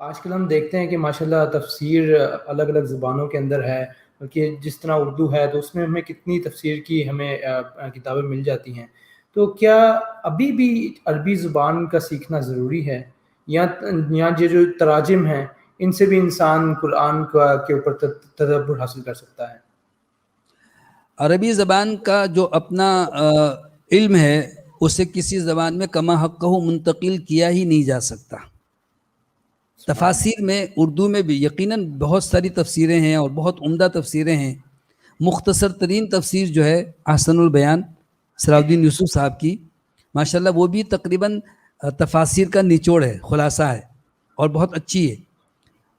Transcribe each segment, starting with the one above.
آج کل ہم دیکھتے ہیں کہ ماشاءاللہ تفسیر الگ الگ زبانوں کے اندر ہے، کہ جس طرح اردو ہے تو اس میں ہمیں کتنی تفسیر کی ہمیں کتابیں مل جاتی ہیں. تو کیا ابھی بھی عربی زبان کا سیکھنا ضروری ہے، یا یہ جو تراجم ہیں ان سے بھی انسان قرآن کے اوپر تدبر حاصل کر سکتا ہے؟ عربی زبان کا جو اپنا علم ہے اسے کسی زبان میں کما حق منتقل کیا ہی نہیں جا سکتا. تفاسیر میں اردو میں بھی یقیناً بہت ساری تفسیریں ہیں اور بہت عمدہ تفسیریں ہیں. مختصر ترین تفسیر جو ہے احسن البیان صلاح الدین یوسف صاحب کی، ماشاءاللہ وہ بھی تقریباً تفاسیر کا نچوڑ ہے، خلاصہ ہے اور بہت اچھی ہے.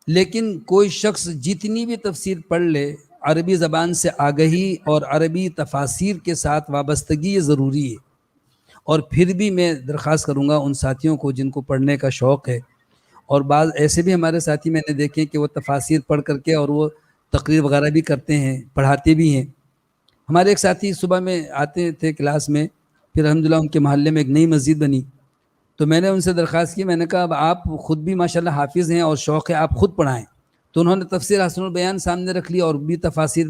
لیکن کوئی شخص جتنی بھی تفسیر پڑھ لے، عربی زبان سے آگہی اور عربی تفاسیر کے ساتھ وابستگی یہ ضروری ہے. اور پھر بھی میں درخواست کروں گا ان ساتھیوں کو جن کو پڑھنے کا شوق ہے، اور بعض ایسے بھی ہمارے ساتھی میں نے دیکھے کہ وہ تفاسیر پڑھ کر کے اور وہ تقریر وغیرہ بھی کرتے ہیں، پڑھاتے بھی ہیں. ہمارے ایک ساتھی صبح میں آتے تھے کلاس میں، پھر الحمدللہ ان کے محلے میں ایک نئی مسجد بنی، تو میں نے ان سے درخواست کی، میں نے کہا اب آپ خود بھی ماشاءاللہ حافظ ہیں اور شوق ہے، آپ خود پڑھائیں. تو انہوں نے تفسیر احسن البیان سامنے رکھ لی اور بھی تفاسیر،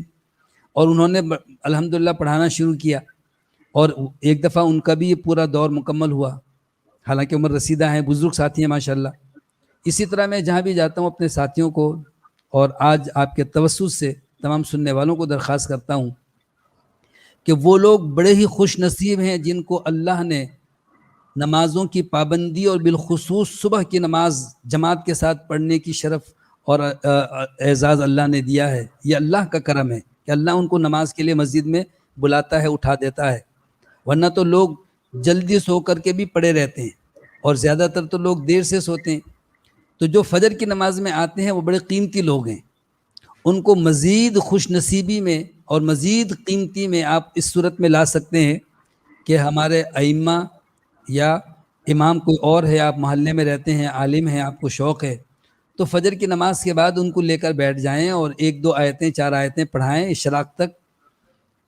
اور انہوں نے الحمدللہ پڑھانا شروع کیا. اور ایک دفعہ ان کا بھی یہ پورا دور مکمل ہوا، حالانکہ عمر رسیدہ ہیں، بزرگ ساتھی ہیں ماشاءاللہ. اسی طرح میں جہاں بھی جاتا ہوں اپنے ساتھیوں کو، اور آج آپ کے توسط سے تمام سننے والوں کو درخواست کرتا ہوں کہ وہ لوگ بڑے ہی خوش نصیب ہیں جن کو اللہ نے نمازوں کی پابندی اور بالخصوص صبح کی نماز جماعت کے ساتھ پڑھنے کی شرف اور اعزاز اللہ نے دیا ہے. یہ اللہ کا کرم ہے کہ اللہ ان کو نماز کے لیے مسجد میں بلاتا ہے، اٹھا دیتا ہے. ورنہ تو لوگ جلدی سو کر کے بھی پڑے رہتے ہیں، اور زیادہ تر تو لوگ دیر سے سوتے ہیں. تو جو فجر کی نماز میں آتے ہیں وہ بڑے قیمتی لوگ ہیں، ان کو مزید خوش نصیبی میں اور مزید قیمتی میں آپ اس صورت میں لا سکتے ہیں کہ ہمارے ائمہ یا امام کوئی اور ہے، آپ محلے میں رہتے ہیں، عالم ہیں، آپ کو شوق ہے، تو فجر کی نماز کے بعد ان کو لے کر بیٹھ جائیں اور 1-2 آیتیں 4 آیتیں پڑھائیں. اشراق تک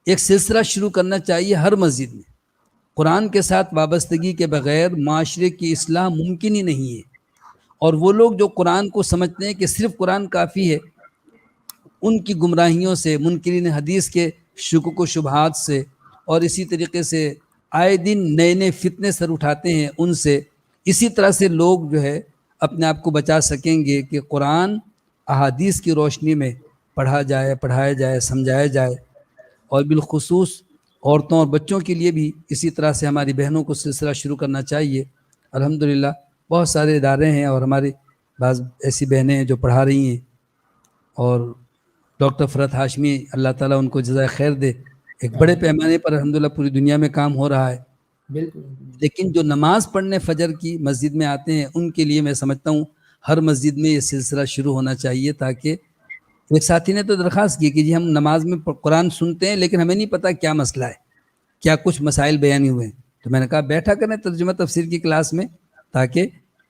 ایک سلسلہ شروع کرنا چاہیے ہر مسجد میں. قرآن کے ساتھ وابستگی کے بغیر معاشرے کی اصلاح ممکن ہی نہیں ہے. اور وہ لوگ جو قرآن کو سمجھتے ہیں کہ صرف قرآن کافی ہے، ان کی گمراہیوں سے، منکرین حدیث کے شکوک و شبہات سے، اور اسی طریقے سے آئے دن نئے نئے فتنے سر اٹھاتے ہیں، ان سے اسی طرح سے لوگ جو ہے اپنے آپ کو بچا سکیں گے کہ قرآن احادیث کی روشنی میں پڑھا جائے، پڑھایا جائے، سمجھایا جائے. اور بالخصوص عورتوں اور بچوں کے لیے بھی اسی طرح سے ہماری بہنوں کو سلسلہ شروع کرنا چاہیے. الحمدللہ بہت سارے ادارے ہیں اور ہماری بعض ایسی بہنیں ہیں جو پڑھا رہی ہیں، اور ڈاکٹر فرحت ہاشمی اللہ تعالیٰ ان کو جزائے خیر دے، ایک بڑے پیمانے پر الحمدللہ پوری دنیا میں کام ہو رہا ہے. بالکل. لیکن جو نماز پڑھنے فجر کی مسجد میں آتے ہیں ان کے لیے میں سمجھتا ہوں ہر مسجد میں یہ سلسلہ شروع ہونا چاہیے، تاکہ ایک ساتھی نے تو درخواست کی کہ جی ہم نماز میں قرآن سنتے ہیں لیکن ہمیں نہیں پتہ کیا مسئلہ ہے، کیا کچھ مسائل بیان ہوئے ہیں. تو میں نے کہا بیٹھا کریں ترجمہ تفسیر کی کلاس میں، تاکہ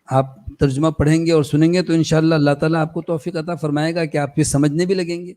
آپ ترجمہ پڑھیں گے اور سنیں گے تو انشاءاللہ اللہ تعالیٰ آپ کو توفیق عطا فرمائے گا کہ آپ پھر سمجھنے بھی لگیں گے.